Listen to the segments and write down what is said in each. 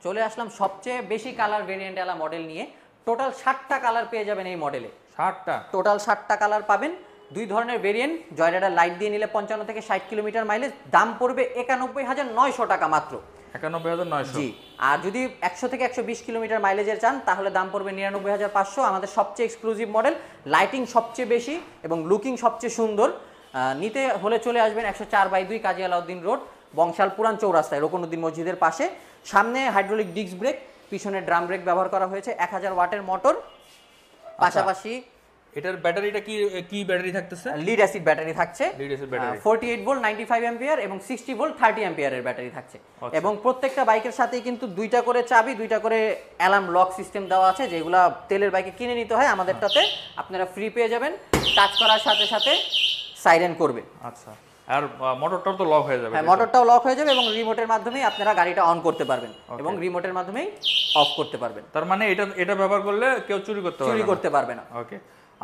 চলে আসলাম সবচেয়ে বেশি কালার ভেরিয়েন্ট এলা মডেল নিয়ে। টোটাল 60টা কালার পেয়ে যাবেন এই মডেলে। 60টা? টোটাল 60টা কালার পাবেন। দুই ধরনের ভেরিয়েন্ট, জয়রাইডার লাইট দিয়ে নিলে 55 থেকে 60 কিলোমিটার মাইলেজ, দাম পড়বে 91,900 টাকা মাত্র। 91,900? জি। আর যদি 100 থেকে 120 কিলোমিটার মাইলেজের চান তাহলে দাম পড়বে 99,500। আমাদের সবচেয়ে এক্সক্লুসিভ মডেল, লাইটিং সবচেয়ে বেশি এবং লুকিং সবচেয়ে সুন্দর। নিতে হলে চলে আসবেন 104/2 কাজী আলাউদ্দিন রোড, বংশাল পুরান চৌরাস্তায়, রোকনউদ্দিন মসজিদের পাশে। সামনে হাইড্রোলিক ডিস্ক ব্রেক, পিছনে ড্রাম ব্রেক ব্যবহার করা হয়েছে, 1000 ওয়াটের মোটর। পাশাপাশি এটার ব্যাটারিটা কি ব্যাটারি থাকতেছে? লিড অ্যাসিড ব্যাটারি থাকছে, lead acid battery 48 volt 95 ampere এবং 60 ভোল্ট 30 অ্যাম্পিয়ারের ব্যাটারি থাকছে। এবং প্রত্যেকটা বাইকের সাথেই কিন্তু দুইটা করে চাবি, দুইটা করে অ্যালার্ম লক সিস্টেম দেওয়া আছে, যেগুলা তেলের বাইকে কিনে নিতে হয়। আমাদেরটাতে আপনারা ফ্রি পেয়ে যাবেন, টাচ করার সাথে সাথে সাইরেন করবে। আচ্ছা, আর মোটরটাও তো লক হয়ে যাবে? হ্যাঁ, মোটরটাও লক হয়ে যাবে এবং রিমোটের মাধ্যমেই আপনারা গাড়িটা অন করতে পারবেন এবং রিমোটের মাধ্যমেই অফ করতে পারবেন। তার মানে এটা ব্যবহার করলে কেউ চুরি করতে পারবে না। ওকে,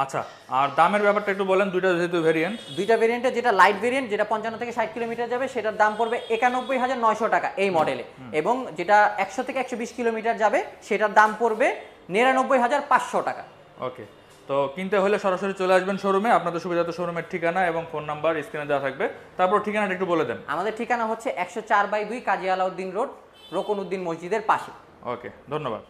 আচ্ছা। আর দামের ব্যাপারটা একটু বলেন, দুইটা যেহেতু ভেরিয়েন্ট। দুইটা ভেরিয়েন্টে, যেটা লাইট ভেরিয়েন্ট যেটা 55 থেকে 60 কিলোমিটার যাবে সেটার দাম পড়বে 91,900 টাকা এই মডেলে, এবং যেটা 100 থেকে 120 কিলোমিটার যাবে সেটার দাম পড়বে 99,500 টাকা। ওকে, তো কিনতে হলে সরাসরি চলে আসবেন শোরুমে। আপনাদের সুবিধাতে শোরুমের ঠিকানা এবং ফোন নাম্বার স্ক্রিনে দেওয়া থাকবে। তারপর ঠিকানাটা একটু বলে দেন। আমাদের ঠিকানা হচ্ছে 104/2 কাজী আলাউদ্দিন রোড, রোকনউদ্দিন মসজিদের পাশে। ওকে, ধন্যবাদ।